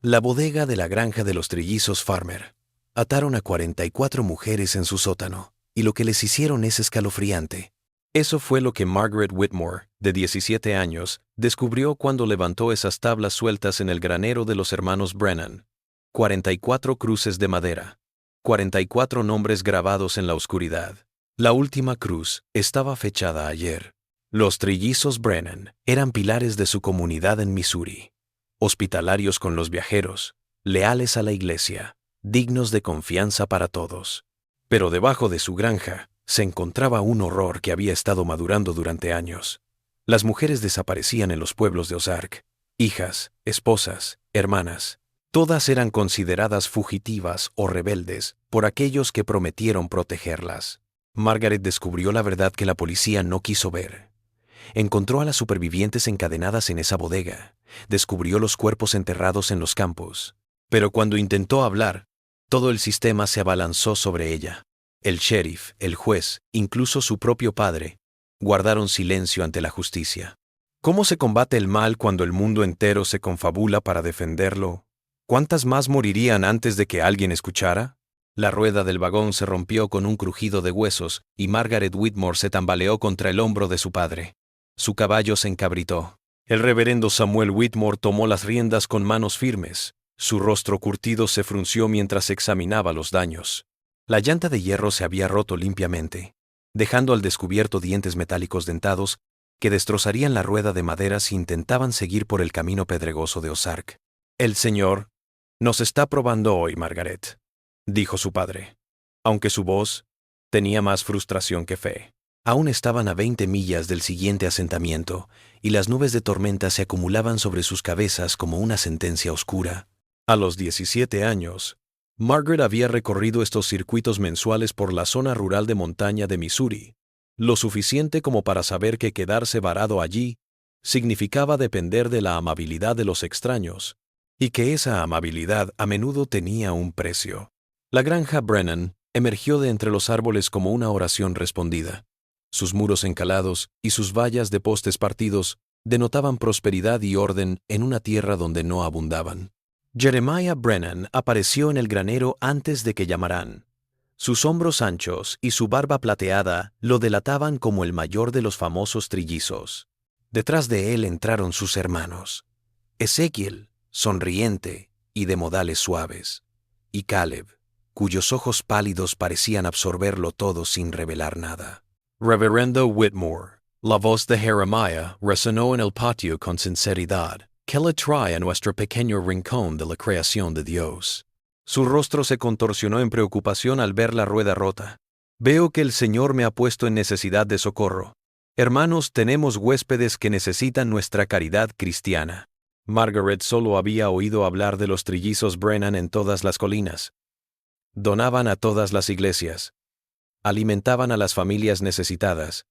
La bodega de la granja de los trillizos Farmer. Ataron a 44 mujeres en su sótano, y lo que les hicieron es escalofriante. Eso fue lo que Margaret Whitmore, de 17 años, descubrió cuando levantó esas tablas sueltas en el granero de los hermanos Brennan. 44 cruces de madera. 44 nombres grabados en la oscuridad. La última cruz estaba fechada ayer. Los trillizos Brennan eran pilares de su comunidad en Missouri. Hospitalarios con los viajeros, leales a la iglesia, dignos de confianza para todos. Pero debajo de su granja se encontraba un horror que había estado madurando durante años. Las mujeres desaparecían en los pueblos de Ozark. Hijas, esposas, hermanas. Todas eran consideradas fugitivas o rebeldes por aquellos que prometieron protegerlas. Margaret descubrió la verdad que la policía no quiso ver. Encontró a las supervivientes encadenadas en esa bodega. Descubrió los cuerpos enterrados en los campos. Pero cuando intentó hablar, todo el sistema se abalanzó sobre ella. El sheriff, el juez, incluso su propio padre, guardaron silencio ante la justicia. ¿Cómo se combate el mal cuando el mundo entero se confabula para defenderlo? ¿Cuántas más morirían antes de que alguien escuchara? La rueda del vagón se rompió con un crujido de huesos y Margaret Whitmore se tambaleó contra el hombro de su padre. Su caballo se encabritó. El reverendo Samuel Whitmore tomó las riendas con manos firmes. Su rostro curtido se frunció mientras examinaba los daños. La llanta de hierro se había roto limpiamente, dejando al descubierto dientes metálicos dentados que destrozarían la rueda de madera si intentaban seguir por el camino pedregoso de Ozark. «El Señor nos está probando hoy, Margaret», dijo su padre, aunque su voz tenía más frustración que fe. Aún estaban a 20 millas del siguiente asentamiento, y las nubes de tormenta se acumulaban sobre sus cabezas como una sentencia oscura. A los 17 años, Margaret había recorrido estos circuitos mensuales por la zona rural de montaña de Missouri, lo suficiente como para saber que quedarse varado allí significaba depender de la amabilidad de los extraños, y que esa amabilidad a menudo tenía un precio. La granja Brennan emergió de entre los árboles como una oración respondida. Sus muros encalados y sus vallas de postes partidos denotaban prosperidad y orden en una tierra donde no abundaban. Jeremiah Brennan apareció en el granero antes de que llamaran. Sus hombros anchos y su barba plateada lo delataban como el mayor de los famosos trillizos. Detrás de él entraron sus hermanos. Ezequiel, sonriente y de modales suaves, y Caleb, cuyos ojos pálidos parecían absorberlo todo sin revelar nada. Reverendo Whitmore, la voz de Jeremiah resonó en el patio con sinceridad. ¿Qué le trae a nuestro pequeño rincón de la creación de Dios? Su rostro se contorsionó en preocupación al ver la rueda rota. Veo que el Señor me ha puesto en necesidad de socorro. Hermanos, tenemos huéspedes que necesitan nuestra caridad cristiana. Margaret solo había oído hablar de los trillizos Brennan en todas las colinas. Donaban a todas las iglesias. Alimentaban a las familias necesitadas.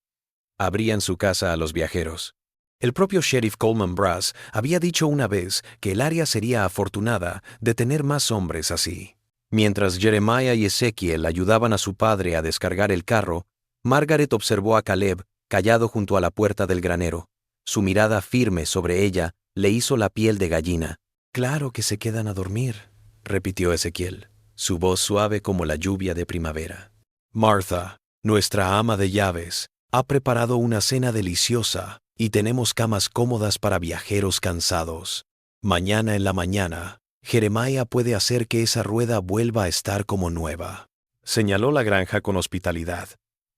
Abrían su casa a los viajeros. El propio sheriff Coleman Brass había dicho una vez que el área sería afortunada de tener más hombres así. Mientras Jeremiah y Ezequiel ayudaban a su padre a descargar el carro, Margaret observó a Caleb callado junto a la puerta del granero. Su mirada firme sobre ella le hizo la piel de gallina. «Claro que se quedan a dormir», repitió Ezequiel, su voz suave como la lluvia de primavera. «Martha, nuestra ama de llaves, ha preparado una cena deliciosa y tenemos camas cómodas para viajeros cansados. Mañana en la mañana, Jeremiah puede hacer que esa rueda vuelva a estar como nueva». Señaló la granja con hospitalidad,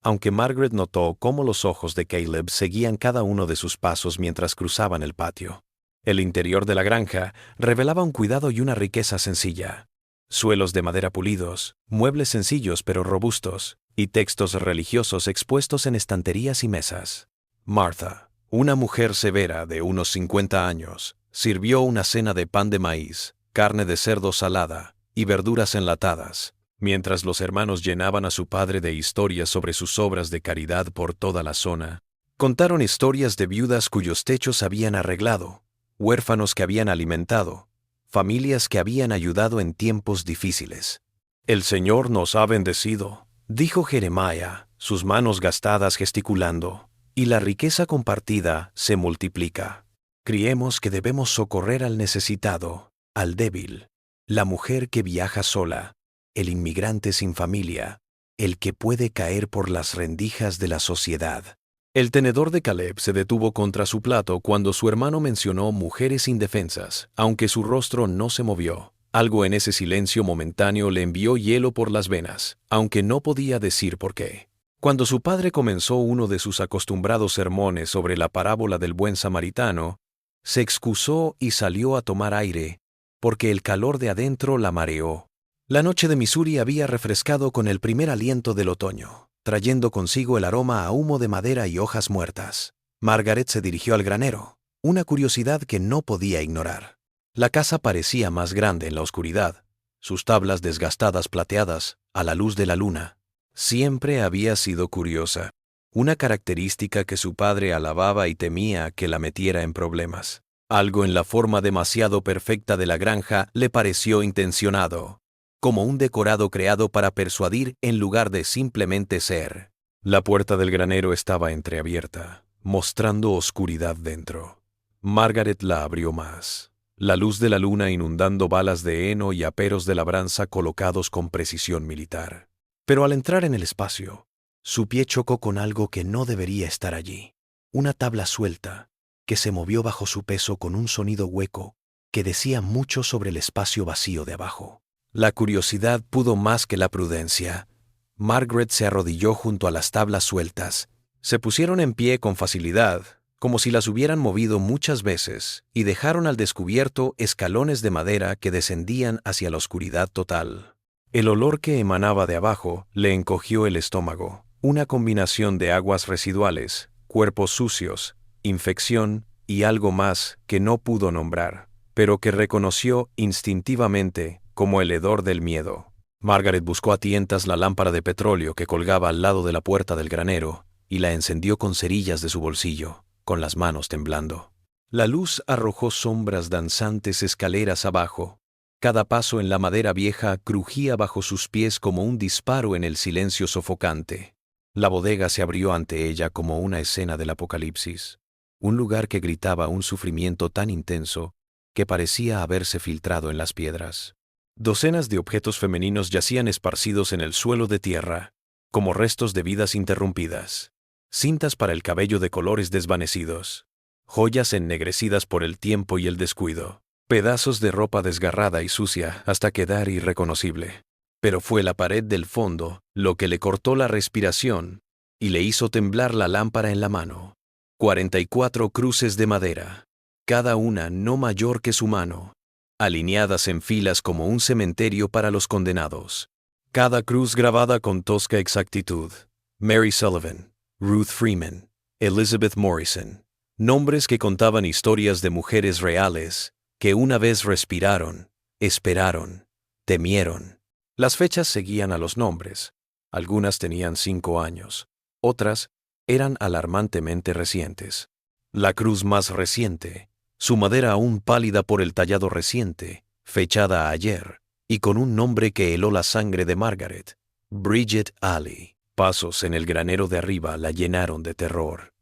aunque Margaret notó cómo los ojos de Caleb seguían cada uno de sus pasos mientras cruzaban el patio. El interior de la granja revelaba un cuidado y una riqueza sencilla. Suelos de madera pulidos, muebles sencillos pero robustos, y textos religiosos expuestos en estanterías y mesas. Martha, una mujer severa de unos 50 años, sirvió una cena de pan de maíz, carne de cerdo salada y verduras enlatadas, mientras los hermanos llenaban a su padre de historias sobre sus obras de caridad por toda la zona. Contaron historias de viudas cuyos techos habían arreglado, huérfanos que habían alimentado, familias que habían ayudado en tiempos difíciles. «El Señor nos ha bendecido», dijo Jeremiah, sus manos gastadas gesticulando, «y la riqueza compartida se multiplica. Creemos que debemos socorrer al necesitado al débil, la mujer que viaja sola, el inmigrante sin familia, el que puede caer por las rendijas de la sociedad. El tenedor de Caleb se detuvo contra su plato cuando su hermano mencionó mujeres indefensas, aunque su rostro no se movió. Algo en ese silencio momentáneo le envió hielo por las venas, aunque no podía decir por qué. Cuando su padre comenzó uno de sus acostumbrados sermones sobre la parábola del buen samaritano, se excusó y salió a tomar aire, porque el calor de adentro la mareó. La noche de Missouri había refrescado con el primer aliento del otoño, trayendo consigo el aroma a humo de madera y hojas muertas. Margaret se dirigió al granero, una curiosidad que no podía ignorar. La casa parecía más grande en la oscuridad, sus tablas desgastadas plateadas a la luz de la luna. Siempre había sido curiosa, una característica que su padre alababa y temía que la metiera en problemas. Algo en la forma demasiado perfecta de la granja le pareció intencionado, como un decorado creado para persuadir en lugar de simplemente ser. La puerta del granero estaba entreabierta, mostrando oscuridad dentro. Margaret la abrió más, la luz de la luna inundando balas de heno y aperos de labranza colocados con precisión militar. Pero al entrar en el espacio, su pie chocó con algo que no debería estar allí. Una tabla suelta, que se movió bajo su peso con un sonido hueco que decía mucho sobre el espacio vacío de abajo. La curiosidad pudo más que la prudencia. Margaret se arrodilló junto a las tablas sueltas. Se pusieron en pie con facilidad, como si las hubieran movido muchas veces, y dejaron al descubierto escalones de madera que descendían hacia la oscuridad total. El olor que emanaba de abajo le encogió el estómago. Una combinación de aguas residuales, cuerpos sucios, infección y algo más que no pudo nombrar, pero que reconoció instintivamente como el hedor del miedo. Margaret buscó a tientas la lámpara de petróleo que colgaba al lado de la puerta del granero y la encendió con cerillas de su bolsillo, con las manos temblando. La luz arrojó sombras danzantes escaleras abajo. Cada paso en la madera vieja crujía bajo sus pies como un disparo en el silencio sofocante. La bodega se abrió ante ella como una escena del Apocalipsis, un lugar que gritaba un sufrimiento tan intenso que parecía haberse filtrado en las piedras. Docenas de objetos femeninos yacían esparcidos en el suelo de tierra, como restos de vidas interrumpidas. Cintas para el cabello de colores desvanecidos, joyas ennegrecidas por el tiempo y el descuido, pedazos de ropa desgarrada y sucia hasta quedar irreconocible. Pero fue la pared del fondo lo que le cortó la respiración y le hizo temblar la lámpara en la mano. 44 cruces de madera, cada una no mayor que su mano, alineadas en filas como un cementerio para los condenados. Cada cruz grabada con tosca exactitud. Mary Sullivan, Ruth Freeman, Elizabeth Morrison. Nombres que contaban historias de mujeres reales que una vez respiraron, esperaron, temieron. Las fechas seguían a los nombres. Algunas tenían 5 años, otras eran alarmantemente recientes. La cruz más reciente, su madera aún pálida por el tallado reciente, fechada ayer, y con un nombre que heló la sangre de Margaret, Bridget Alley. Pasos en el granero de arriba la llenaron de terror.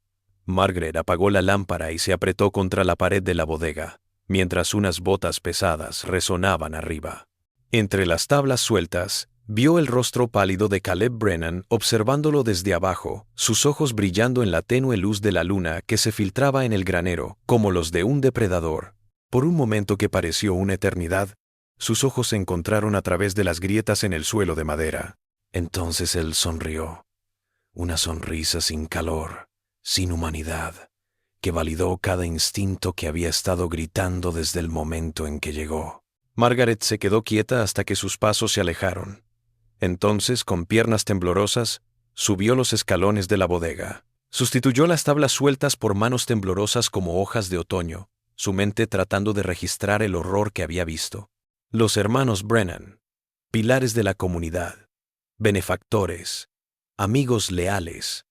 Margaret apagó la lámpara y se apretó contra la pared de la bodega, mientras unas botas pesadas resonaban arriba. Entre las tablas sueltas, vio el rostro pálido de Caleb Brennan observándolo desde abajo, sus ojos brillando en la tenue luz de la luna que se filtraba en el granero, como los de un depredador. Por un momento que pareció una eternidad, sus ojos se encontraron a través de las grietas en el suelo de madera. Entonces él sonrió, una sonrisa sin calor, sin humanidad, que validó cada instinto que había estado gritando desde el momento en que llegó. Margaret se quedó quieta hasta que sus pasos se alejaron. Entonces, con piernas temblorosas, subió los escalones de la bodega. Sustituyó las tablas sueltas por manos temblorosas como hojas de otoño, su mente tratando de registrar el horror que había visto. Los hermanos Brennan, pilares de la comunidad, benefactores, amigos leales,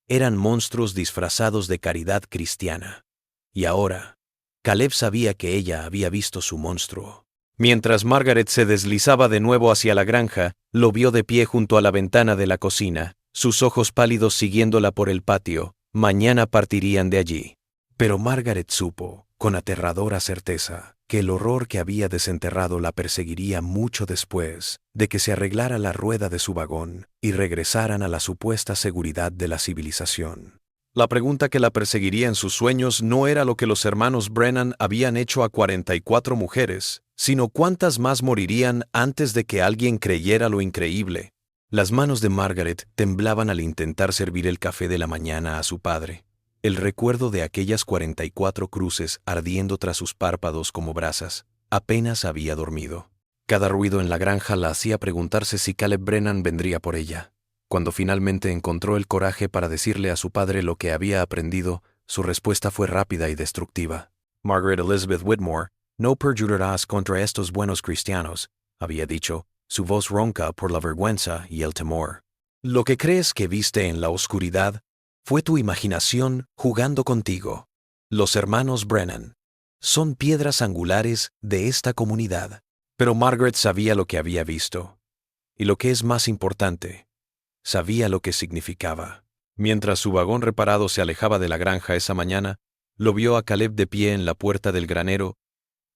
eran monstruos disfrazados de caridad cristiana. Y ahora, Caleb sabía que ella había visto su monstruo. Mientras Margaret se deslizaba de nuevo hacia la granja, lo vio de pie junto a la ventana de la cocina, sus ojos pálidos siguiéndola por el patio. Mañana partirían de allí. Pero Margaret supo con aterradora certeza, que el horror que había desenterrado la perseguiría mucho después de que se arreglara la rueda de su vagón y regresaran a la supuesta seguridad de la civilización. La pregunta que la perseguiría en sus sueños no era lo que los hermanos Brennan habían hecho a 44 mujeres, sino cuántas más morirían antes de que alguien creyera lo increíble. Las manos de Margaret temblaban al intentar servir el café de la mañana a su padre. El recuerdo de aquellas 44 cruces ardiendo tras sus párpados como brasas apenas había dormido. Cada ruido en la granja la hacía preguntarse si Caleb Brennan vendría por ella. Cuando finalmente encontró el coraje para decirle a su padre lo que había aprendido, su respuesta fue rápida y destructiva. Margaret Elizabeth Whitmore, no perjurarás contra estos buenos cristianos, había dicho, su voz ronca por la vergüenza y el temor. Lo que crees que viste en la oscuridad fue tu imaginación jugando contigo. Los hermanos Brennan son piedras angulares de esta comunidad. Pero Margaret sabía lo que había visto. Y lo que es más importante, sabía lo que significaba. Mientras su vagón reparado se alejaba de la granja esa mañana, lo vio a Caleb de pie en la puerta del granero,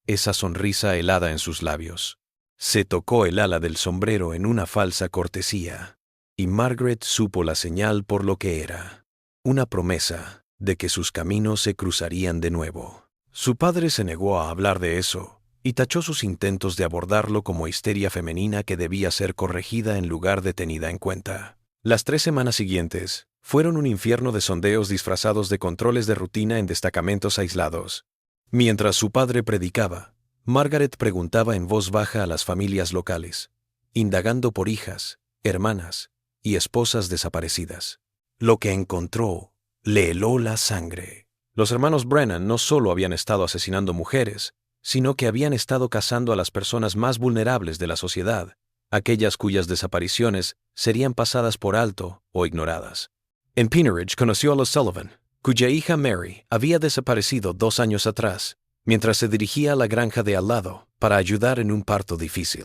esa sonrisa helada en sus labios. Se tocó el ala del sombrero en una falsa cortesía, y Margaret supo la señal por lo que era. Una promesa de que sus caminos se cruzarían de nuevo. Su padre se negó a hablar de eso, y tachó sus intentos de abordarlo como histeria femenina que debía ser corregida en lugar de tenida en cuenta. Las 3 semanas siguientes fueron un infierno de sondeos disfrazados de controles de rutina en destacamentos aislados. Mientras su padre predicaba, Margaret preguntaba en voz baja a las familias locales, indagando por hijas, hermanas y esposas desaparecidas. Lo que encontró le heló la sangre. Los hermanos Brennan no solo habían estado asesinando mujeres, sino que habían estado cazando a las personas más vulnerables de la sociedad, aquellas cuyas desapariciones serían pasadas por alto o ignoradas. En Peeneridge conoció a los Sullivan, cuya hija Mary había desaparecido 2 años atrás, mientras se dirigía a la granja de al lado para ayudar en un parto difícil.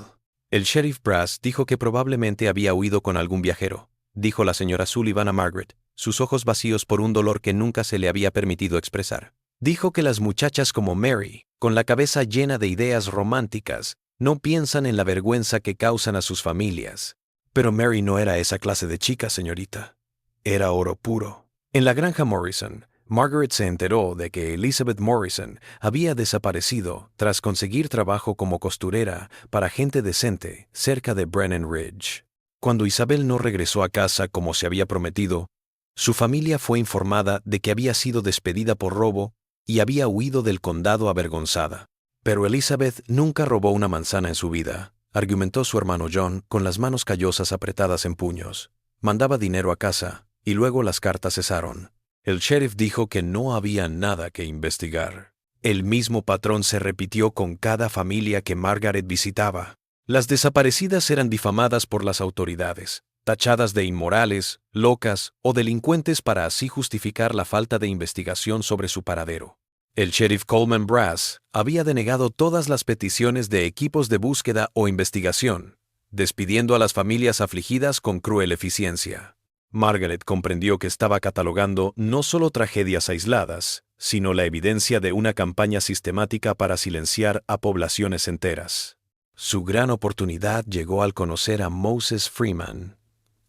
El sheriff Brass dijo que probablemente había huido con algún viajero, dijo la señora Sullivan a Margaret, sus ojos vacíos por un dolor que nunca se le había permitido expresar. Dijo que las muchachas como Mary, con la cabeza llena de ideas románticas, no piensan en la vergüenza que causan a sus familias. Pero Mary no era esa clase de chica, señorita. Era oro puro. En la granja Morrison, Margaret se enteró de que Elizabeth Morrison había desaparecido tras conseguir trabajo como costurera para gente decente cerca de Brennan Ridge. Cuando Isabel no regresó a casa como se había prometido, su familia fue informada de que había sido despedida por robo y había huido del condado avergonzada. Pero Elizabeth nunca robó una manzana en su vida, argumentó su hermano John con las manos callosas apretadas en puños. Mandaba dinero a casa, y luego las cartas cesaron. El sheriff dijo que no había nada que investigar. El mismo patrón se repitió con cada familia que Margaret visitaba. Las desaparecidas eran difamadas por las autoridades, tachadas de inmorales, locas o delincuentes para así justificar la falta de investigación sobre su paradero. El sheriff Coleman Brass había denegado todas las peticiones de equipos de búsqueda o investigación, despidiendo a las familias afligidas con cruel eficiencia. Margaret comprendió que estaba catalogando no solo tragedias aisladas, sino la evidencia de una campaña sistemática para silenciar a poblaciones enteras. Su gran oportunidad llegó al conocer a Moses Freeman,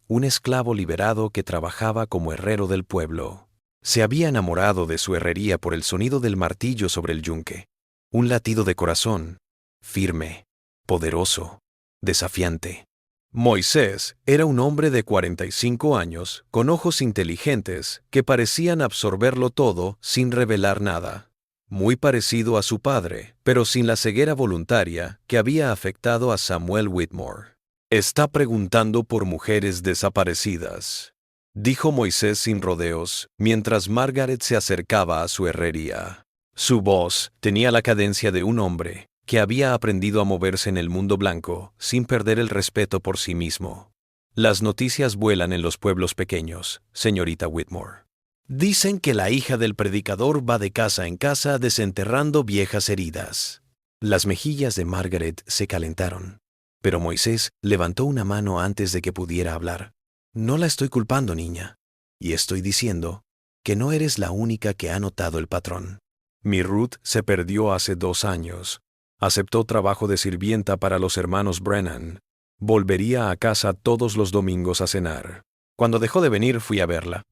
un esclavo liberado que trabajaba como herrero del pueblo. Se había enamorado de su herrería por el sonido del martillo sobre el yunque, un latido de corazón, firme, poderoso, desafiante. Moisés era un hombre de 45 años, con ojos inteligentes que parecían absorberlo todo sin revelar nada. Muy parecido a su padre, pero sin la ceguera voluntaria que había afectado a Samuel Whitmore. «Está preguntando por mujeres desaparecidas», dijo Moisés sin rodeos, mientras Margaret se acercaba a su herrería. Su voz tenía la cadencia de un hombre que había aprendido a moverse en el mundo blanco sin perder el respeto por sí mismo. «Las noticias vuelan en los pueblos pequeños, señorita Whitmore. Dicen que la hija del predicador va de casa en casa desenterrando viejas heridas». Las mejillas de Margaret se calentaron, pero Moisés levantó una mano antes de que pudiera hablar. «No la estoy culpando, niña, y estoy diciendo que no eres la única que ha notado el patrón. Mi Ruth se perdió hace 2 años. Aceptó trabajo de sirvienta para los hermanos Brennan. Volvería a casa todos los domingos a cenar. Cuando dejó de venir, fui a verla.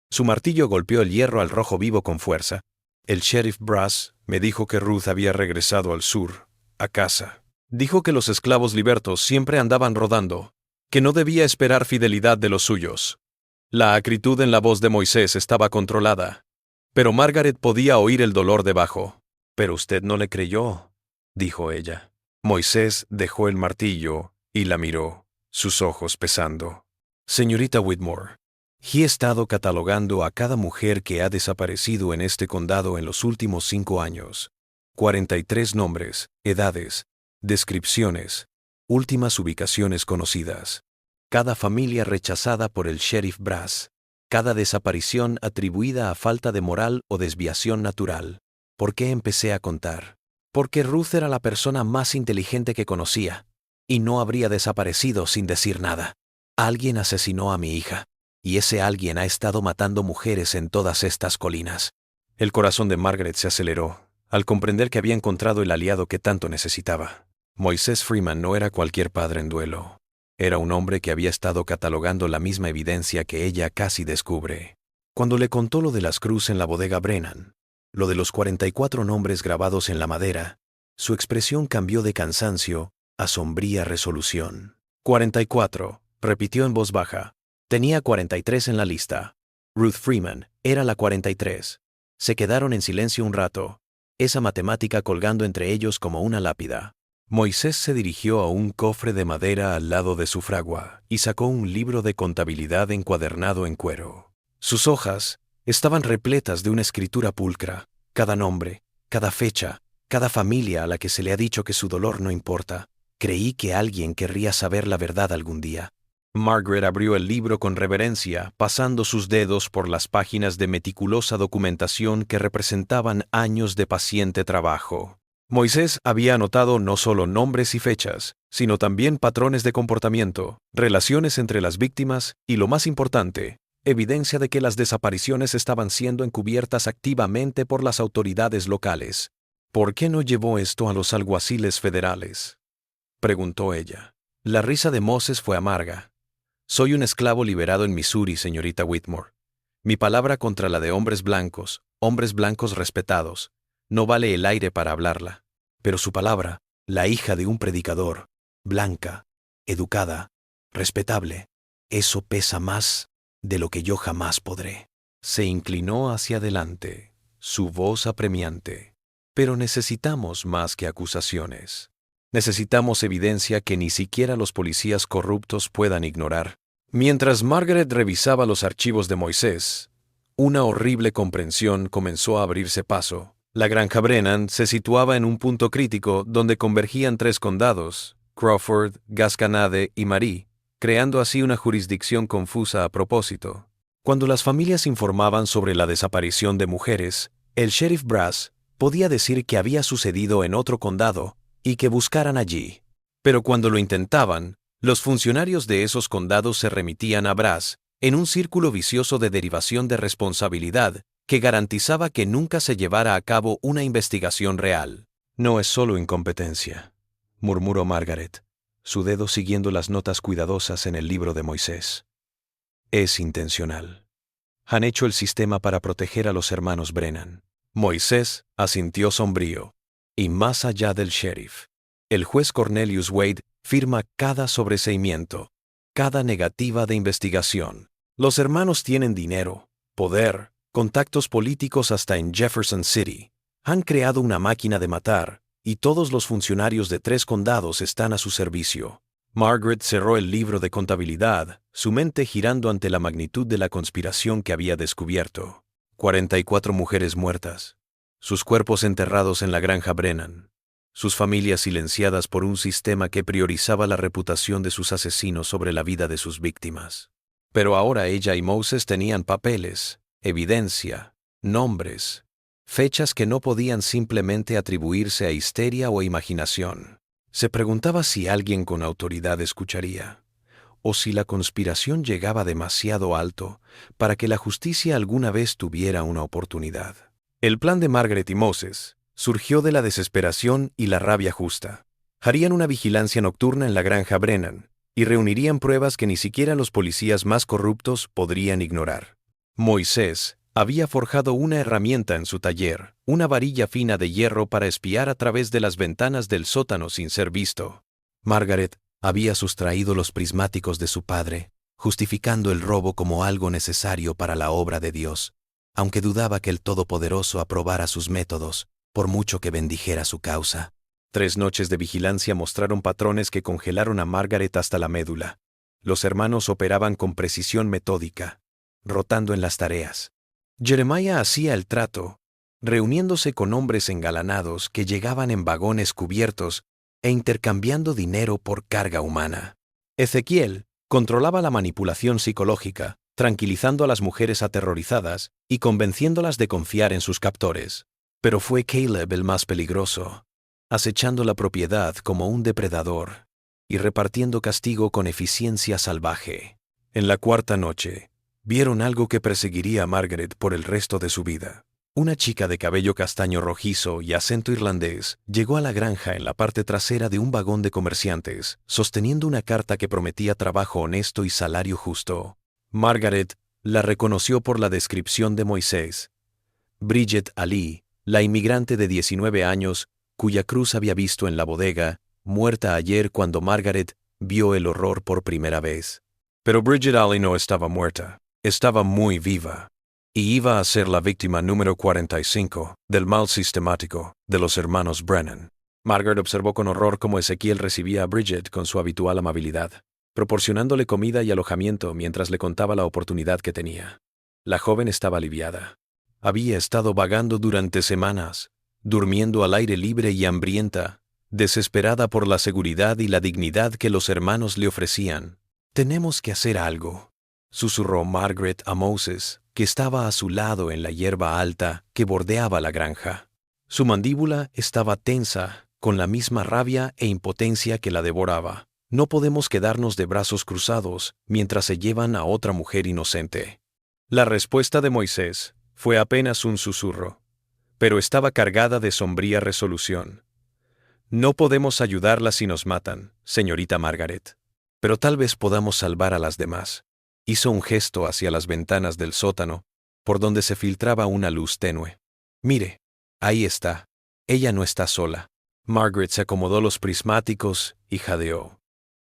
Su martillo golpeó el hierro al rojo vivo con fuerza. El sheriff Brass me dijo que Ruth había regresado al sur, a casa. Dijo que los esclavos libertos siempre andaban rodando, que no debía esperar fidelidad de los suyos. La acritud en la voz de Moisés estaba controlada, pero Margaret podía oír el dolor debajo. «Pero usted no le creyó», dijo ella. Moisés dejó el martillo y la miró, sus ojos pesando. «Señorita Whitmore, he estado catalogando a cada mujer que ha desaparecido en este condado en los últimos 5 años. 43 nombres, edades, descripciones, últimas ubicaciones conocidas. Cada familia rechazada por el sheriff Brass. Cada desaparición atribuida a falta de moral o desviación natural. ¿Por qué empecé a contar? Porque Ruth era la persona más inteligente que conocía, y no habría desaparecido sin decir nada. Alguien asesinó a mi hija, y ese alguien ha estado matando mujeres en todas estas colinas». El corazón de Margaret se aceleró, al comprender que había encontrado el aliado que tanto necesitaba. Moisés Freeman no era cualquier padre en duelo. Era un hombre que había estado catalogando la misma evidencia que ella casi descubre. Cuando le contó lo de las Cruz en la bodega Brennan, lo de los 44 nombres grabados en la madera, su expresión cambió de cansancio a sombría resolución. 44, repitió en voz baja. Tenía 43 en la lista. Ruth Freeman era la 43. Se quedaron en silencio un rato, esa matemática colgando entre ellos como una lápida. Moisés se dirigió a un cofre de madera al lado de su fragua y sacó un libro de contabilidad encuadernado en cuero. Sus hojas estaban repletas de una escritura pulcra. Cada nombre, cada fecha, cada familia a la que se le ha dicho que su dolor no importa. Creí que alguien querría saber la verdad algún día. Margaret abrió el libro con reverencia, pasando sus dedos por las páginas de meticulosa documentación que representaban años de paciente trabajo. Moisés había anotado no solo nombres y fechas, sino también patrones de comportamiento, relaciones entre las víctimas y, lo más importante, evidencia de que las desapariciones estaban siendo encubiertas activamente por las autoridades locales. «¿Por qué no llevó esto a los alguaciles federales?», preguntó ella. La risa de Moses fue amarga. «Soy un esclavo liberado en Missouri, señorita Whitmore. Mi palabra contra la de hombres blancos respetados, no vale el aire para hablarla. Pero su palabra, la hija de un predicador, blanca, educada, respetable, eso pesa más de lo que yo jamás podré». Se inclinó hacia adelante, su voz apremiante. «Pero necesitamos más que acusaciones. Necesitamos evidencia que ni siquiera los policías corruptos puedan ignorar». Mientras Margaret revisaba los archivos de Moisés, una horrible comprensión comenzó a abrirse paso. La granja Brennan se situaba en un punto crítico donde convergían 3 condados, Crawford, Gascanade y Marie, creando así una jurisdicción confusa a propósito. Cuando las familias informaban sobre la desaparición de mujeres, el sheriff Brass podía decir que había sucedido en otro condado y que buscaran allí. Pero cuando lo intentaban, los funcionarios de esos condados se remitían a Brass en un círculo vicioso de derivación de responsabilidad que garantizaba que nunca se llevara a cabo una investigación real. «No es solo incompetencia», murmuró Margaret, su dedo siguiendo las notas cuidadosas en el libro de Moisés. «Es intencional. Han hecho el sistema para proteger a los hermanos Brennan». Moisés asintió sombrío. «Y más allá del sheriff, el juez Cornelius Wade firma cada sobreseimiento, cada negativa de investigación. Los hermanos tienen dinero, poder, contactos políticos hasta en Jefferson City. Han creado una máquina de matar, y todos los funcionarios de 3 condados están a su servicio». Margaret cerró el libro de contabilidad, su mente girando ante la magnitud de la conspiración que había descubierto. 44 mujeres muertas, sus cuerpos enterrados en la granja Brennan, sus familias silenciadas por un sistema que priorizaba la reputación de sus asesinos sobre la vida de sus víctimas. Pero ahora ella y Moses tenían papeles, evidencia, nombres, fechas que no podían simplemente atribuirse a histeria o imaginación. Se preguntaba si alguien con autoridad escucharía, o si la conspiración llegaba demasiado alto para que la justicia alguna vez tuviera una oportunidad. El plan de Margaret y Moses surgió de la desesperación y la rabia justa. Harían una vigilancia nocturna en la granja Brennan y reunirían pruebas que ni siquiera los policías más corruptos podrían ignorar. Moisés había forjado una herramienta en su taller, una varilla fina de hierro para espiar a través de las ventanas del sótano sin ser visto. Margaret había sustraído los prismáticos de su padre, justificando el robo como algo necesario para la obra de Dios, aunque dudaba que el Todopoderoso aprobara sus métodos, por mucho que bendijera su causa. 3 noches de vigilancia mostraron patrones que congelaron a Margaret hasta la médula. Los hermanos operaban con precisión metódica, rotando en las tareas. Jeremiah hacía el trato, reuniéndose con hombres engalanados que llegaban en vagones cubiertos e intercambiando dinero por carga humana. Ezequiel controlaba la manipulación psicológica, tranquilizando a las mujeres aterrorizadas y convenciéndolas de confiar en sus captores. Pero fue Caleb el más peligroso, acechando la propiedad como un depredador y repartiendo castigo con eficiencia salvaje. En la 4ª noche, vieron algo que perseguiría a Margaret por el resto de su vida. Una chica de cabello castaño rojizo y acento irlandés llegó a la granja en la parte trasera de un vagón de comerciantes, sosteniendo una carta que prometía trabajo honesto y salario justo. Margaret la reconoció por la descripción de Moisés. Bridget Ali, la inmigrante de 19 años, cuya cruz había visto en la bodega, muerta ayer cuando Margaret vio el horror por primera vez. Pero Bridget Ali no estaba muerta. Estaba muy viva, y iba a ser la víctima número 45 del mal sistemático de los hermanos Brennan. Margaret observó con horror cómo Ezequiel recibía a Bridget con su habitual amabilidad, proporcionándole comida y alojamiento mientras le contaba la oportunidad que tenía. La joven estaba aliviada. Había estado vagando durante semanas, durmiendo al aire libre y hambrienta, desesperada por la seguridad y la dignidad que los hermanos le ofrecían. «Tenemos que hacer algo», susurró Margaret a Moses, que estaba a su lado en la hierba alta que bordeaba la granja. Su mandíbula estaba tensa, con la misma rabia e impotencia que la devoraba. «No podemos quedarnos de brazos cruzados mientras se llevan a otra mujer inocente». La respuesta de Moisés fue apenas un susurro, pero estaba cargada de sombría resolución. «No podemos ayudarla si nos matan, señorita Margaret, pero tal vez podamos salvar a las demás». Hizo un gesto hacia las ventanas del sótano, por donde se filtraba una luz tenue. «Mire, ahí está. Ella no está sola». Margaret se acomodó los prismáticos y jadeó.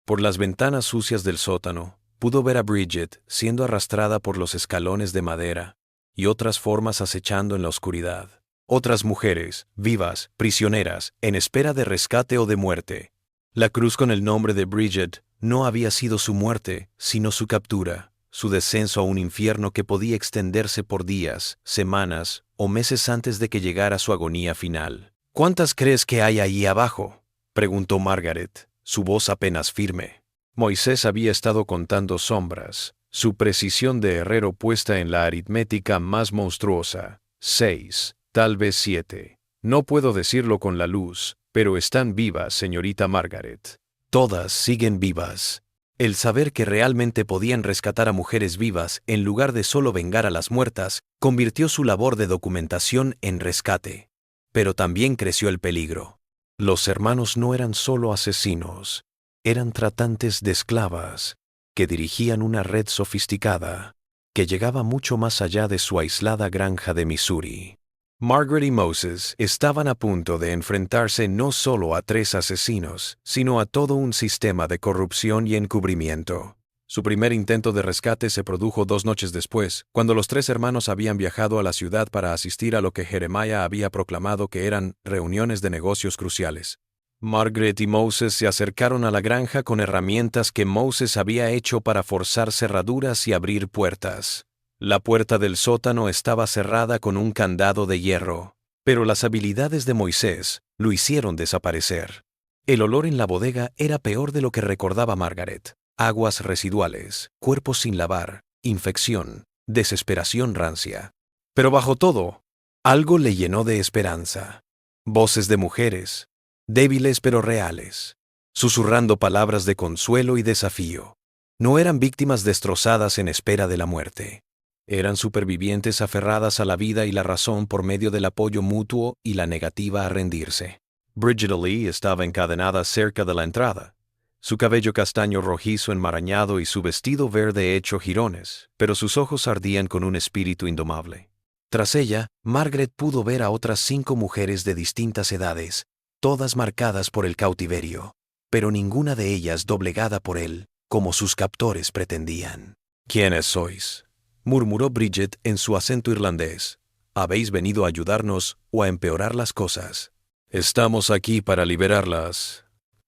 Por las ventanas sucias del sótano, pudo ver a Bridget siendo arrastrada por los escalones de madera y otras formas acechando en la oscuridad. Otras mujeres, vivas, prisioneras, en espera de rescate o de muerte. La cruz con el nombre de Bridget no había sido su muerte, sino su captura, su descenso a un infierno que podía extenderse por días, semanas o meses antes de que llegara su agonía final. «¿Cuántas crees que hay ahí abajo?», preguntó Margaret, su voz apenas firme. Moisés había estado contando sombras, su precisión de herrero puesta en la aritmética más monstruosa. 6, tal vez 7. «No puedo decirlo con la luz, pero están vivas, señorita Margaret». Todas siguen vivas. El saber que realmente podían rescatar a mujeres vivas en lugar de solo vengar a las muertas convirtió su labor de documentación en rescate. Pero también creció el peligro. Los hermanos no eran solo asesinos, eran tratantes de esclavas que dirigían una red sofisticada que llegaba mucho más allá de su aislada granja de Missouri. Margaret y Moses estaban a punto de enfrentarse no solo a 3 asesinos, sino a todo un sistema de corrupción y encubrimiento. Su primer intento de rescate se produjo 2 noches después, cuando los 3 hermanos habían viajado a la ciudad para asistir a lo que Jeremiah había proclamado que eran reuniones de negocios cruciales. Margaret y Moses se acercaron a la granja con herramientas que Moses había hecho para forzar cerraduras y abrir puertas. La puerta del sótano estaba cerrada con un candado de hierro, pero las habilidades de Moisés lo hicieron desaparecer. El olor en la bodega era peor de lo que recordaba Margaret. Aguas residuales, cuerpos sin lavar, infección, desesperación rancia. Pero bajo todo, algo le llenó de esperanza. Voces de mujeres, débiles pero reales, susurrando palabras de consuelo y desafío. No eran víctimas destrozadas en espera de la muerte. Eran supervivientes aferradas a la vida y la razón por medio del apoyo mutuo y la negativa a rendirse. Bridget Lee estaba encadenada cerca de la entrada, su cabello castaño rojizo enmarañado y su vestido verde hecho jirones, pero sus ojos ardían con un espíritu indomable. Tras ella, Margaret pudo ver a otras 5 mujeres de distintas edades, todas marcadas por el cautiverio, pero ninguna de ellas doblegada por él, como sus captores pretendían. «¿Quiénes sois?», murmuró Bridget en su acento irlandés. «¿Habéis venido a ayudarnos o a empeorar las cosas?» «Estamos aquí para liberarlas»,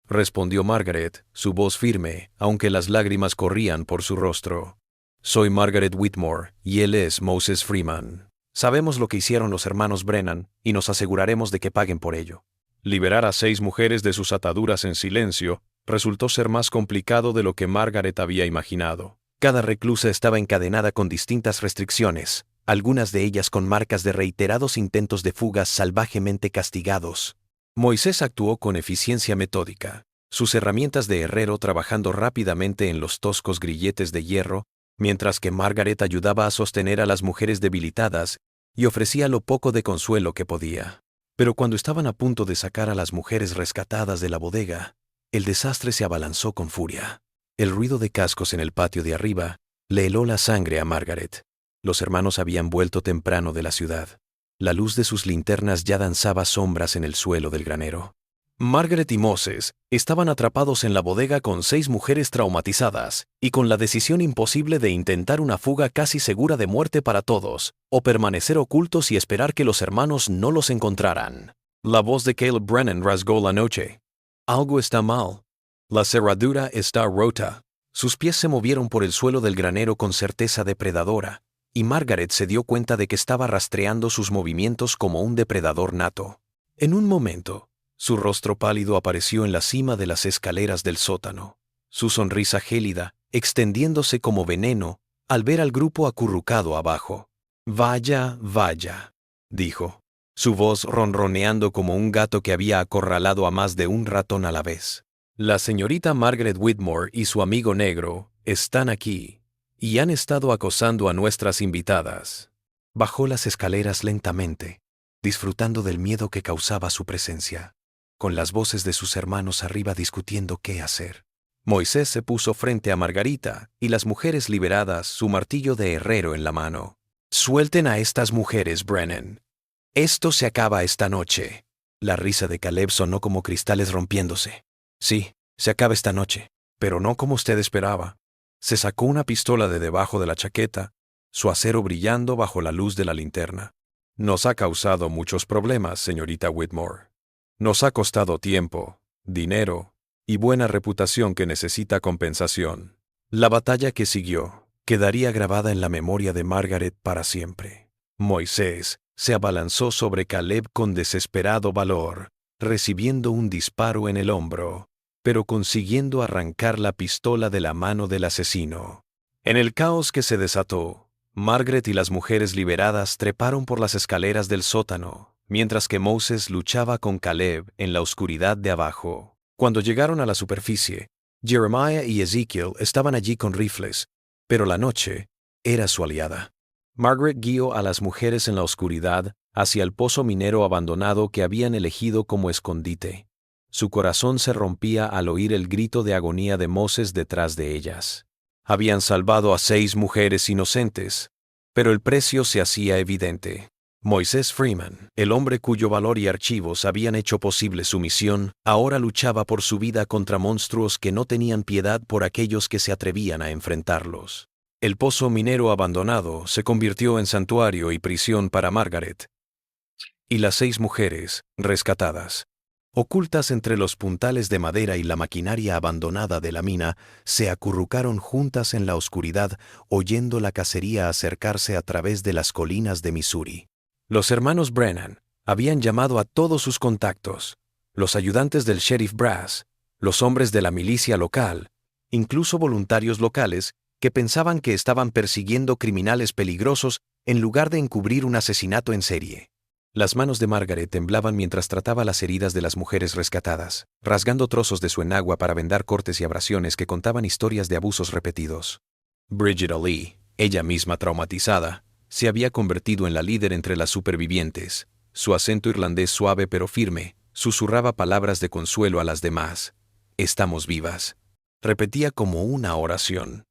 respondió Margaret, su voz firme, aunque las lágrimas corrían por su rostro. «Soy Margaret Whitmore, y él es Moses Freeman. Sabemos lo que hicieron los hermanos Brennan, y nos aseguraremos de que paguen por ello». Liberar a 6 mujeres de sus ataduras en silencio resultó ser más complicado de lo que Margaret había imaginado. Cada reclusa estaba encadenada con distintas restricciones, algunas de ellas con marcas de reiterados intentos de fugas salvajemente castigados. Moisés actuó con eficiencia metódica, sus herramientas de herrero trabajando rápidamente en los toscos grilletes de hierro, mientras que Margaret ayudaba a sostener a las mujeres debilitadas y ofrecía lo poco de consuelo que podía. Pero cuando estaban a punto de sacar a las mujeres rescatadas de la bodega, el desastre se abalanzó con furia. El ruido de cascos en el patio de arriba le heló la sangre a Margaret. Los hermanos habían vuelto temprano de la ciudad. La luz de sus linternas ya danzaba sombras en el suelo del granero. Margaret y Moses estaban atrapados en la bodega con 6 mujeres traumatizadas y con la decisión imposible de intentar una fuga casi segura de muerte para todos, o permanecer ocultos y esperar que los hermanos no los encontraran. La voz de Caleb Brennan rasgó la noche. «Algo está mal. La cerradura está rota». Sus pies se movieron por el suelo del granero con certeza depredadora, y Margaret se dio cuenta de que estaba rastreando sus movimientos como un depredador nato. En un momento, su rostro pálido apareció en la cima de las escaleras del sótano, su sonrisa gélida extendiéndose como veneno al ver al grupo acurrucado abajo. «Vaya, vaya», dijo, su voz ronroneando como un gato que había acorralado a más de un ratón a la vez. «La señorita Margaret Whitmore y su amigo negro están aquí, y han estado acosando a nuestras invitadas». Bajó las escaleras lentamente, disfrutando del miedo que causaba su presencia, con las voces de sus hermanos arriba discutiendo qué hacer. Moisés se puso frente a Margarita y las mujeres liberadas, su martillo de herrero en la mano. «Suelten a estas mujeres, Brennan. Esto se acaba esta noche». La risa de Caleb sonó como cristales rompiéndose. «Sí, se acaba esta noche, pero no como usted esperaba». Se sacó una pistola de debajo de la chaqueta, su acero brillando bajo la luz de la linterna. «Nos ha causado muchos problemas, señorita Whitmore. Nos ha costado tiempo, dinero y buena reputación que necesita compensación». La batalla que siguió quedaría grabada en la memoria de Margaret para siempre. Moisés se abalanzó sobre Caleb con desesperado valor, recibiendo un disparo en el hombro, pero consiguiendo arrancar la pistola de la mano del asesino. En el caos que se desató, Margaret y las mujeres liberadas treparon por las escaleras del sótano, mientras que Moses luchaba con Caleb en la oscuridad de abajo. Cuando llegaron a la superficie, Jeremiah y Ezekiel estaban allí con rifles, pero la noche era su aliada. Margaret guió a las mujeres en la oscuridad hacia el pozo minero abandonado que habían elegido como escondite. Su corazón se rompía al oír el grito de agonía de Moses detrás de ellas. Habían salvado a 6 mujeres inocentes, pero el precio se hacía evidente. Moisés Freeman, el hombre cuyo valor y archivos habían hecho posible su misión, ahora luchaba por su vida contra monstruos que no tenían piedad por aquellos que se atrevían a enfrentarlos. El pozo minero abandonado se convirtió en santuario y prisión para Margaret y las 6 mujeres rescatadas. Ocultas entre los puntales de madera y la maquinaria abandonada de la mina, se acurrucaron juntas en la oscuridad, oyendo la cacería acercarse a través de las colinas de Missouri. Los hermanos Brennan habían llamado a todos sus contactos, los ayudantes del sheriff Brass, los hombres de la milicia local, incluso voluntarios locales que pensaban que estaban persiguiendo criminales peligrosos en lugar de encubrir un asesinato en serie. Las manos de Margaret temblaban mientras trataba las heridas de las mujeres rescatadas, rasgando trozos de su enagua para vendar cortes y abrasiones que contaban historias de abusos repetidos. Bridget Lee Ella misma, traumatizada, se había convertido en la líder entre las supervivientes. Su acento irlandés suave pero firme susurraba palabras de consuelo a las demás. «Estamos vivas», repetía como una oración.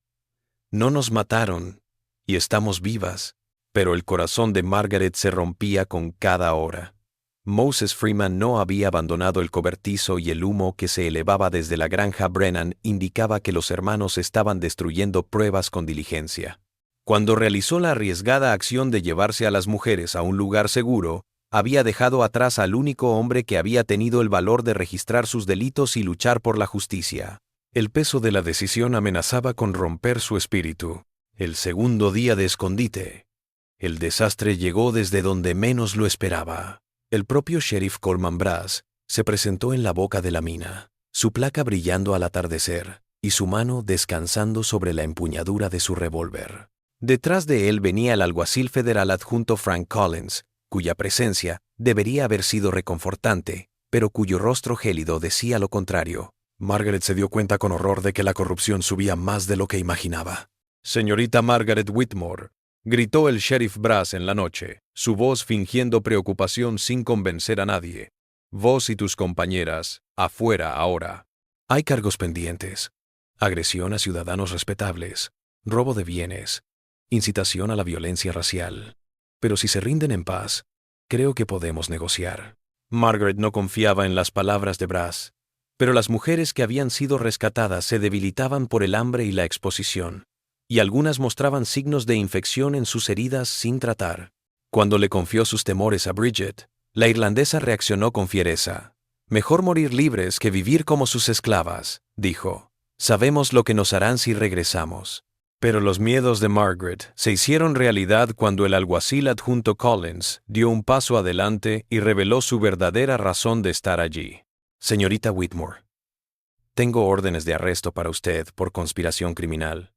«No nos mataron, y estamos vivas». Pero el corazón de Margaret se rompía con cada hora. Moses Freeman no había abandonado el cobertizo y el humo que se elevaba desde la granja Brennan indicaba que los hermanos estaban destruyendo pruebas con diligencia. Cuando realizó la arriesgada acción de llevarse a las mujeres a un lugar seguro, había dejado atrás al único hombre que había tenido el valor de registrar sus delitos y luchar por la justicia. El peso de la decisión amenazaba con romper su espíritu. El segundo día de escondite. El desastre llegó desde donde menos lo esperaba. El propio sheriff Coleman Brass se presentó en la boca de la mina, su placa brillando al atardecer y su mano descansando sobre la empuñadura de su revólver. Detrás de él venía el alguacil federal adjunto Frank Collins, cuya presencia debería haber sido reconfortante, pero cuyo rostro gélido decía lo contrario. Margaret se dio cuenta con horror de que la corrupción subía más de lo que imaginaba. «Señorita Margaret Whitmore», gritó el sheriff Brass en la noche, su voz fingiendo preocupación sin convencer a nadie. «Vos y tus compañeras, afuera ahora. Hay cargos pendientes. Agresión a ciudadanos respetables, robo de bienes, incitación a la violencia racial. Pero si se rinden en paz, creo que podemos negociar». Margaret no confiaba en las palabras de Brass, pero las mujeres que habían sido rescatadas se debilitaban por el hambre y la exposición, y algunas mostraban signos de infección en sus heridas sin tratar. Cuando le confió sus temores a Bridget, la irlandesa reaccionó con fiereza. «Mejor morir libres que vivir como sus esclavas», dijo. «Sabemos lo que nos harán si regresamos». Pero los miedos de Margaret se hicieron realidad cuando el alguacil adjunto Collins dio un paso adelante y reveló su verdadera razón de estar allí. «Señorita Whitmore, tengo órdenes de arresto para usted por conspiración criminal,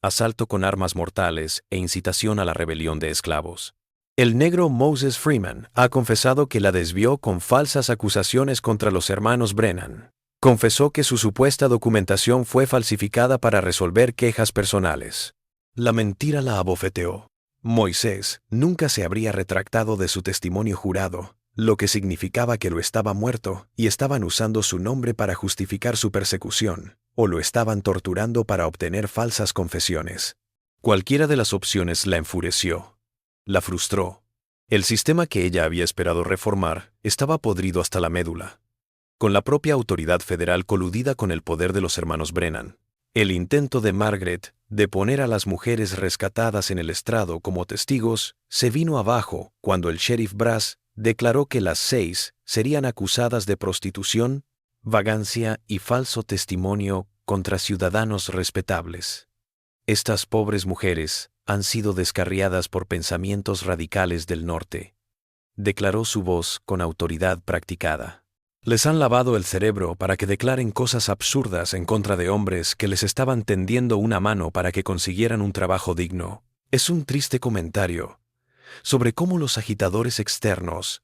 asalto con armas mortales e incitación a la rebelión de esclavos. El negro Moses Freeman ha confesado que la desvió con falsas acusaciones contra los hermanos Brennan. Confesó que su supuesta documentación fue falsificada para resolver quejas personales. La mentira la abofeteó. Moisés nunca se habría retractado de su testimonio jurado, lo que significaba que lo estaba muerto y estaban usando su nombre para justificar su persecución, o lo estaban torturando para obtener falsas confesiones. Cualquiera de las opciones la enfureció, la frustró. El sistema que ella había esperado reformar estaba podrido hasta la médula, con la propia autoridad federal coludida con el poder de los hermanos Brennan. El intento de Margaret de poner a las mujeres rescatadas en el estrado como testigos se vino abajo cuando el sheriff Brass declaró que las 6 serían acusadas de prostitución, vagancia y falso testimonio contra ciudadanos respetables. Estas pobres mujeres han sido descarriadas por pensamientos radicales del norte, declaró su voz con autoridad practicada. Les han lavado el cerebro para que declaren cosas absurdas en contra de hombres que les estaban tendiendo una mano para que consiguieran un trabajo digno. Es un triste comentario sobre cómo los agitadores externos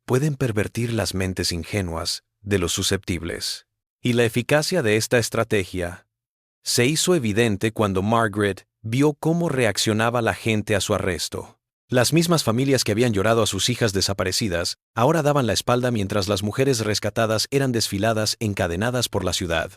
pueden pervertir las mentes ingenuas de los susceptibles. Y la eficacia de esta estrategia se hizo evidente cuando Margaret vio cómo reaccionaba la gente a su arresto. Las mismas familias que habían llorado a sus hijas desaparecidas ahora daban la espalda mientras las mujeres rescatadas eran desfiladas encadenadas por la ciudad.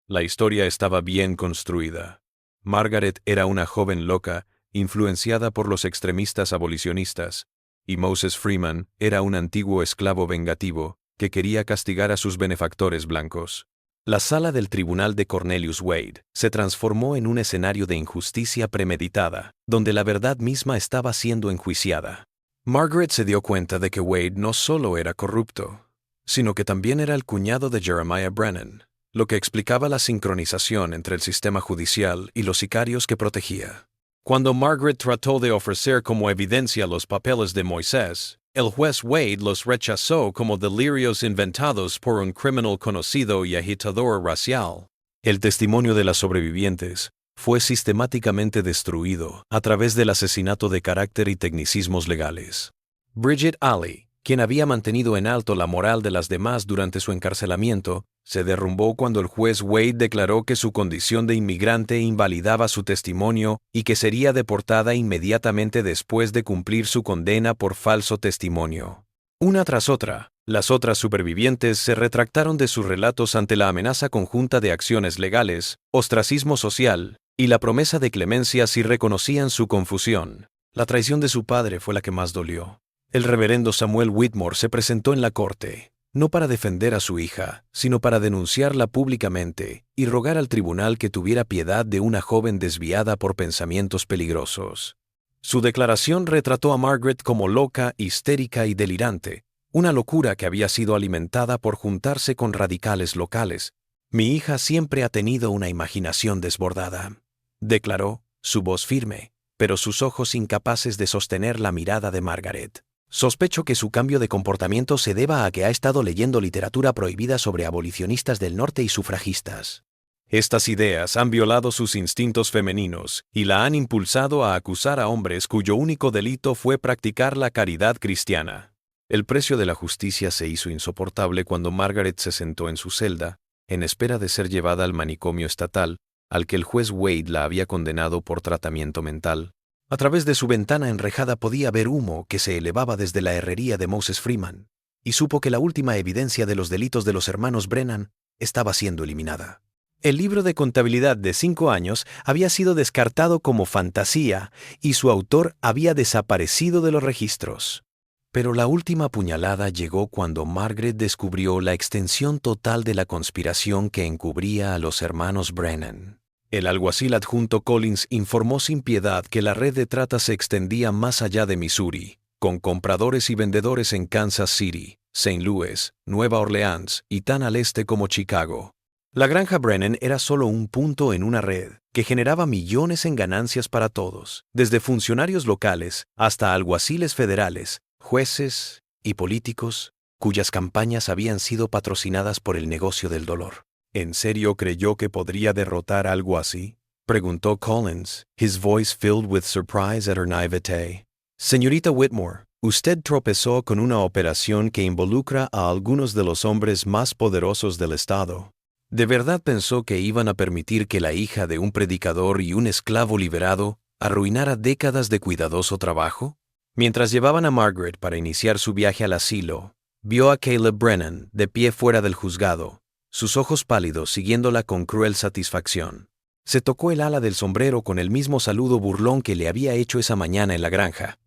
La historia estaba bien construida. Margaret era una joven loca, influenciada por los extremistas abolicionistas, y Moses Freeman era un antiguo esclavo vengativo que quería castigar a sus benefactores blancos. La sala del tribunal de Cornelius Wade se transformó en un escenario de injusticia premeditada, donde la verdad misma estaba siendo enjuiciada. Margaret se dio cuenta de que Wade no solo era corrupto, sino que también era el cuñado de Jeremiah Brennan, lo que explicaba la sincronización entre el sistema judicial y los sicarios que protegía. Cuando Margaret trató de ofrecer como evidencia los papeles de Moisés, el juez Wade los rechazó como delirios inventados por un criminal conocido y agitador racial. El testimonio de las sobrevivientes fue sistemáticamente destruido a través del asesinato de carácter y tecnicismos legales. Bridget Alley, quien había mantenido en alto la moral de las demás durante su encarcelamiento, Se derrumbó cuando el juez Wade declaró que su condición de inmigrante invalidaba su testimonio y que sería deportada inmediatamente después de cumplir su condena por falso testimonio. Una tras otra, las otras supervivientes se retractaron de sus relatos ante la amenaza conjunta de acciones legales, ostracismo social y la promesa de clemencia si reconocían su confusión. La traición de su padre fue la que más dolió. El reverendo Samuel Whitmore se presentó en la corte, no para defender a su hija, sino para denunciarla públicamente y rogar al tribunal que tuviera piedad de una joven desviada por pensamientos peligrosos. Su declaración retrató a Margaret como loca, histérica y delirante, una locura que había sido alimentada por juntarse con radicales locales. Mi hija siempre ha tenido una imaginación desbordada, declaró, su voz firme, pero sus ojos incapaces de sostener la mirada de Margaret. Sospecho que su cambio de comportamiento se deba a que ha estado leyendo literatura prohibida sobre abolicionistas del norte y sufragistas. Estas ideas han violado sus instintos femeninos y la han impulsado a acusar a hombres cuyo único delito fue practicar la caridad cristiana. El precio de la justicia se hizo insoportable cuando Margaret se sentó en su celda, en espera de ser llevada al manicomio estatal, al que el juez Wade la había condenado por tratamiento mental. A través de su ventana enrejada podía ver humo que se elevaba desde la herrería de Moses Freeman, y supo que la última evidencia de los delitos de los hermanos Brennan estaba siendo eliminada. El libro de contabilidad de 5 años había sido descartado como fantasía y su autor había desaparecido de los registros. Pero la última puñalada llegó cuando Margaret descubrió la extensión total de la conspiración que encubría a los hermanos Brennan. El alguacil adjunto Collins informó sin piedad que la red de trata se extendía más allá de Missouri, con compradores y vendedores en Kansas City, St. Louis, Nueva Orleans y tan al este como Chicago. La granja Brennan era solo un punto en una red que generaba millones en ganancias para todos, desde funcionarios locales hasta alguaciles federales, jueces y políticos, cuyas campañas habían sido patrocinadas por el negocio del dolor. ¿En serio creyó que podría derrotar algo así?, preguntó Collins, his voice filled with surprise at her naivete. Señorita Whitmore, usted tropezó con una operación que involucra a algunos de los hombres más poderosos del estado. ¿De verdad pensó que iban a permitir que la hija de un predicador y un esclavo liberado arruinara décadas de cuidadoso trabajo? Mientras llevaban a Margaret para iniciar su viaje al asilo, vio a Caleb Brennan de pie fuera del juzgado, sus ojos pálidos siguiéndola con cruel satisfacción. Se tocó el ala del sombrero con el mismo saludo burlón que le había hecho esa mañana en la granja.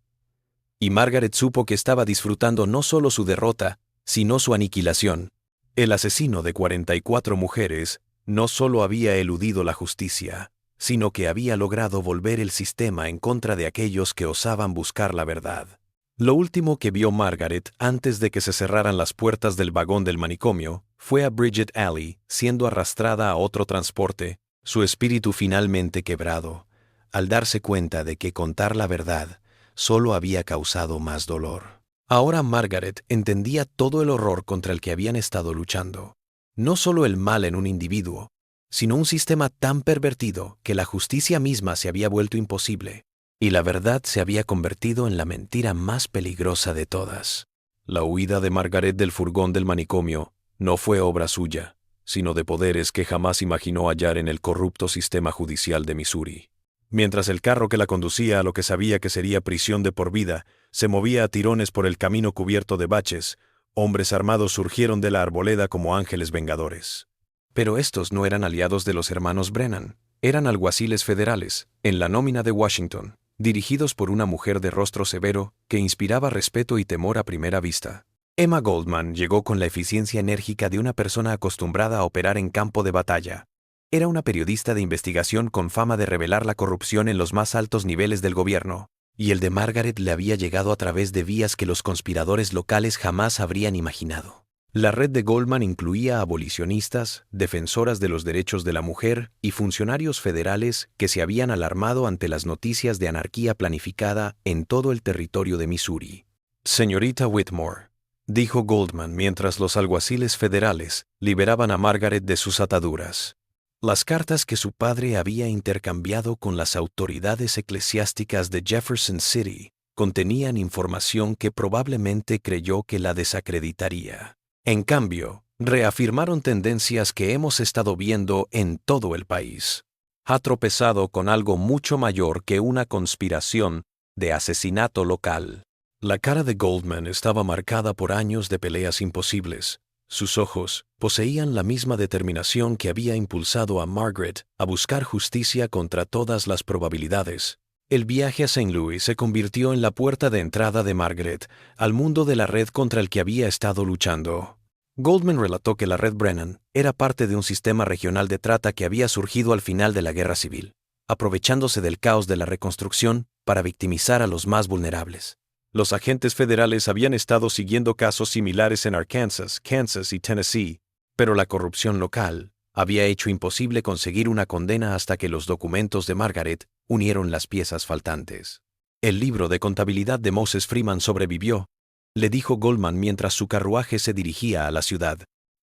Y Margaret supo que estaba disfrutando no solo su derrota, sino su aniquilación. El asesino de 44 mujeres no solo había eludido la justicia, sino que había logrado volver el sistema en contra de aquellos que osaban buscar la verdad. Lo último que vio Margaret antes de que se cerraran las puertas del vagón del manicomio fue a Bridget Alley siendo arrastrada a otro transporte, su espíritu finalmente quebrado, al darse cuenta de que contar la verdad solo había causado más dolor. Ahora Margaret entendía todo el horror contra el que habían estado luchando. No solo el mal en un individuo, sino un sistema tan pervertido que la justicia misma se había vuelto imposible, y la verdad se había convertido en la mentira más peligrosa de todas. La huida de Margaret del furgón del manicomio no fue obra suya, sino de poderes que jamás imaginó hallar en el corrupto sistema judicial de Missouri. Mientras el carro que la conducía a lo que sabía que sería prisión de por vida se movía a tirones por el camino cubierto de baches, hombres armados surgieron de la arboleda como ángeles vengadores. Pero estos no eran aliados de los hermanos Brennan, eran alguaciles federales, en la nómina de Washington, dirigidos por una mujer de rostro severo que inspiraba respeto y temor a primera vista. Emma Goldman llegó con la eficiencia enérgica de una persona acostumbrada a operar en campo de batalla. Era una periodista de investigación con fama de revelar la corrupción en los más altos niveles del gobierno, y el de Margaret le había llegado a través de vías que los conspiradores locales jamás habrían imaginado. La red de Goldman incluía abolicionistas, defensoras de los derechos de la mujer y funcionarios federales que se habían alarmado ante las noticias de anarquía planificada en todo el territorio de Missouri. Señorita Whitmore, dijo Goldman mientras los alguaciles federales liberaban a Margaret de sus ataduras. Las cartas que su padre había intercambiado con las autoridades eclesiásticas de Jefferson City contenían información que probablemente creyó que la desacreditaría. En cambio, reafirmaron tendencias que hemos estado viendo en todo el país. Ha tropezado con algo mucho mayor que una conspiración de asesinato local. La cara de Goldman estaba marcada por años de peleas imposibles. Sus ojos poseían la misma determinación que había impulsado a Margaret a buscar justicia contra todas las probabilidades. El viaje a St. Louis se convirtió en la puerta de entrada de Margaret al mundo de la red contra el que había estado luchando. Goldman relató que la red Brennan era parte de un sistema regional de trata que había surgido al final de la Guerra Civil, aprovechándose del caos de la reconstrucción para victimizar a los más vulnerables. Los agentes federales habían estado siguiendo casos similares en Arkansas, Kansas y Tennessee, pero la corrupción local había hecho imposible conseguir una condena hasta que los documentos de Margaret unieron las piezas faltantes. El libro de contabilidad de Moses Freeman sobrevivió, le dijo Goldman mientras su carruaje se dirigía a la ciudad.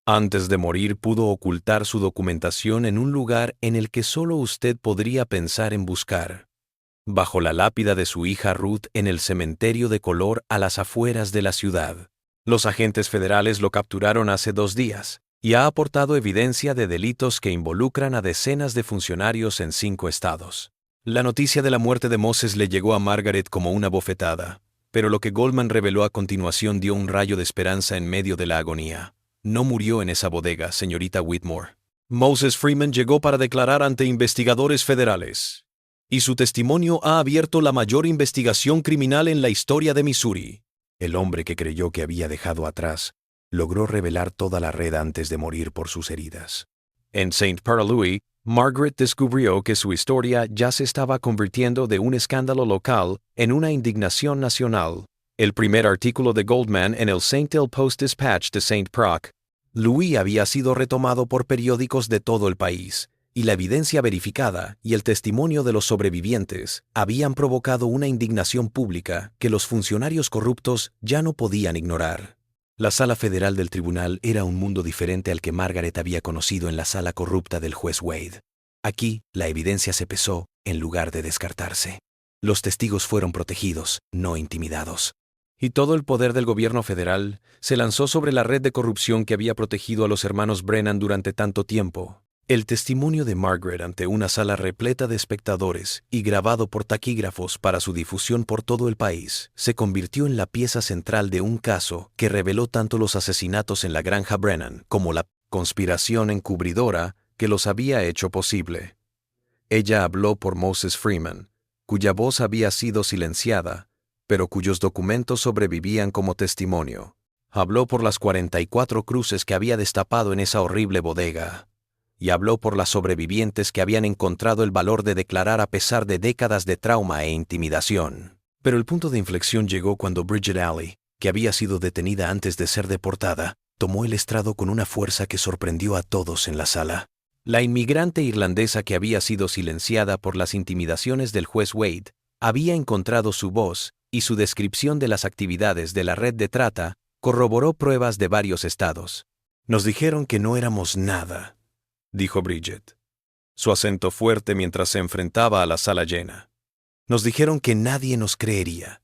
Antes de morir pudo ocultar su documentación en un lugar en el que solo usted podría pensar en buscar. Bajo la lápida de su hija Ruth en el cementerio de color a las afueras de la ciudad. Los agentes federales lo capturaron hace 2 días y ha aportado evidencia de delitos que involucran a decenas de funcionarios en 5 estados. La noticia de la muerte de Moses le llegó a Margaret como una bofetada, pero lo que Goldman reveló a continuación dio un rayo de esperanza en medio de la agonía. No murió en esa bodega, señorita Whitmore. Moses Freeman llegó para declarar ante investigadores federales, y su testimonio ha abierto la mayor investigación criminal en la historia de Missouri. El hombre que creyó que había dejado atrás logró revelar toda la red antes de morir por sus heridas. En St. Louis, Margaret descubrió que su historia ya se estaba convirtiendo de un escándalo local en una indignación nacional. El primer artículo de Goldman en el St. Post-Dispatch de St. Louis había sido retomado por periódicos de todo el país, y la evidencia verificada y el testimonio de los sobrevivientes habían provocado una indignación pública que los funcionarios corruptos ya no podían ignorar. La sala federal del tribunal era un mundo diferente al que Margaret había conocido en la sala corrupta del juez Wade. Aquí, la evidencia se pesó en lugar de descartarse. Los testigos fueron protegidos, no intimidados. Y todo el poder del gobierno federal se lanzó sobre la red de corrupción que había protegido a los hermanos Brennan durante tanto tiempo. El testimonio de Margaret ante una sala repleta de espectadores y grabado por taquígrafos para su difusión por todo el país se convirtió en la pieza central de un caso que reveló tanto los asesinatos en la granja Brennan como la conspiración encubridora que los había hecho posible. Ella habló por Moses Freeman, cuya voz había sido silenciada, pero cuyos documentos sobrevivían como testimonio. Habló por las 44 cruces que había destapado en esa horrible bodega. Y habló por las sobrevivientes que habían encontrado el valor de declarar a pesar de décadas de trauma e intimidación. Pero el punto de inflexión llegó cuando Bridget Alley, que había sido detenida antes de ser deportada, tomó el estrado con una fuerza que sorprendió a todos en la sala. La inmigrante irlandesa que había sido silenciada por las intimidaciones del juez Wade había encontrado su voz y su descripción de las actividades de la red de trata corroboró pruebas de varios estados. Nos dijeron que no éramos nada, dijo Bridget, su acento fuerte mientras se enfrentaba a la sala llena. Nos dijeron que nadie nos creería,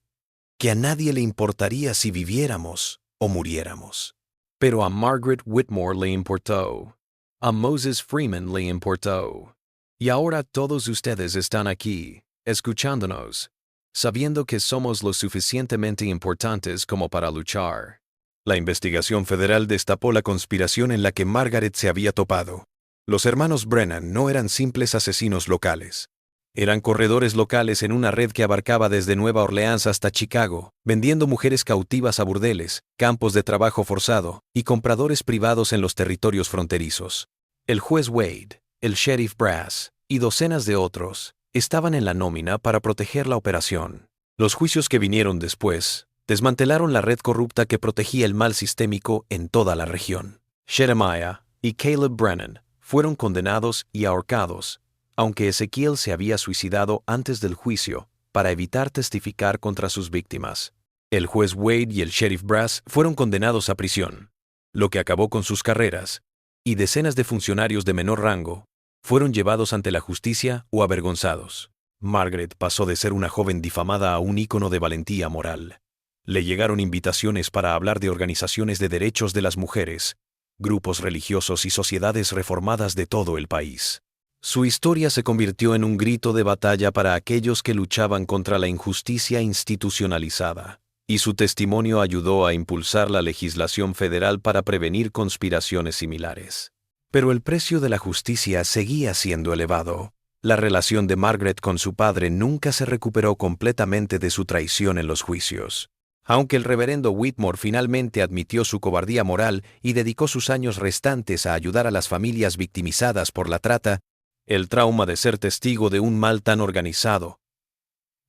que a nadie le importaría si viviéramos o muriéramos. Pero a Margaret Whitmore le importó. A Moses Freeman le importó. Y ahora todos ustedes están aquí, escuchándonos, sabiendo que somos lo suficientemente importantes como para luchar. La investigación federal destapó la conspiración en la que Margaret se había topado. Los hermanos Brennan no eran simples asesinos locales. Eran corredores locales en una red que abarcaba desde Nueva Orleans hasta Chicago, vendiendo mujeres cautivas a burdeles, campos de trabajo forzado y compradores privados en los territorios fronterizos. El juez Wade, el sheriff Brass y docenas de otros estaban en la nómina para proteger la operación. Los juicios que vinieron después desmantelaron la red corrupta que protegía el mal sistémico en toda la región. Jeremiah y Caleb Brennan fueron condenados y ahorcados, aunque Ezequiel se había suicidado antes del juicio para evitar testificar contra sus víctimas. El juez Wade y el sheriff Brass fueron condenados a prisión, lo que acabó con sus carreras, y decenas de funcionarios de menor rango fueron llevados ante la justicia o avergonzados. Margaret pasó de ser una joven difamada a un ícono de valentía moral. Le llegaron invitaciones para hablar de organizaciones de derechos de las mujeres, grupos religiosos y sociedades reformadas de todo el país. Su historia se convirtió en un grito de batalla para aquellos que luchaban contra la injusticia institucionalizada, y su testimonio ayudó a impulsar la legislación federal para prevenir conspiraciones similares. Pero el precio de la justicia seguía siendo elevado. La relación de Margaret con su padre nunca se recuperó completamente de su traición en los juicios. Aunque el reverendo Whitmore finalmente admitió su cobardía moral y dedicó sus años restantes a ayudar a las familias victimizadas por la trata, el trauma de ser testigo de un mal tan organizado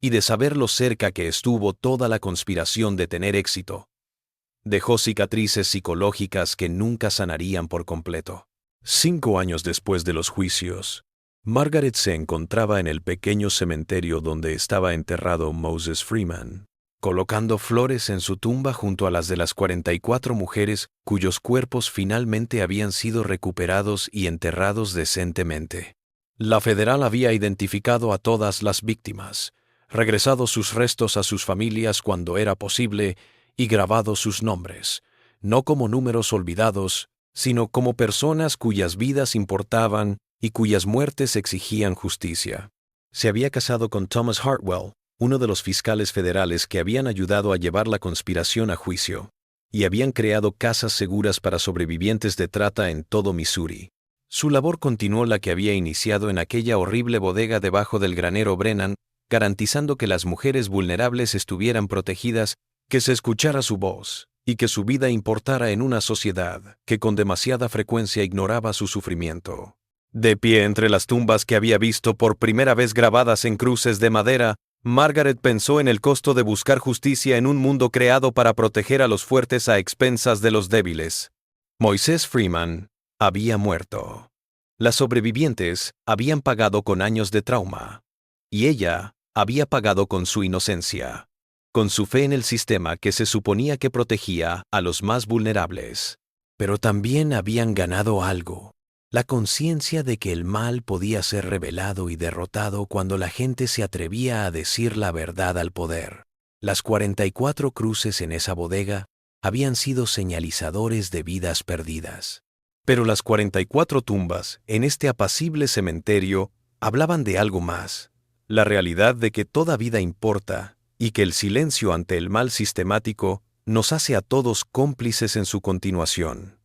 y de saber lo cerca que estuvo toda la conspiración de tener éxito, dejó cicatrices psicológicas que nunca sanarían por completo. 5 años después de los juicios, Margaret se encontraba en el pequeño cementerio donde estaba enterrado Moses Freeman, colocando flores en su tumba junto a las de las 44 mujeres cuyos cuerpos finalmente habían sido recuperados y enterrados decentemente. La federal había identificado a todas las víctimas, regresado sus restos a sus familias cuando era posible y grabado sus nombres, no como números olvidados, sino como personas cuyas vidas importaban y cuyas muertes exigían justicia. Se había casado con Thomas Hartwell, uno de los fiscales federales que habían ayudado a llevar la conspiración a juicio, y habían creado casas seguras para sobrevivientes de trata en todo Missouri. Su labor continuó la que había iniciado en aquella horrible bodega debajo del granero Brennan, garantizando que las mujeres vulnerables estuvieran protegidas, que se escuchara su voz, y que su vida importara en una sociedad que con demasiada frecuencia ignoraba su sufrimiento. De pie entre las tumbas que había visto por primera vez grabadas en cruces de madera, Margaret pensó en el costo de buscar justicia en un mundo creado para proteger a los fuertes a expensas de los débiles. Moisés Freeman había muerto. Las sobrevivientes habían pagado con años de trauma, y ella había pagado con su inocencia, con su fe en el sistema que se suponía que protegía a los más vulnerables. Pero también habían ganado algo: la conciencia de que el mal podía ser revelado y derrotado cuando la gente se atrevía a decir la verdad al poder. Las 44 cruces en esa bodega habían sido señalizadores de vidas perdidas. Pero las 44 tumbas en este apacible cementerio hablaban de algo más: la realidad de que toda vida importa y que el silencio ante el mal sistemático nos hace a todos cómplices en su continuación.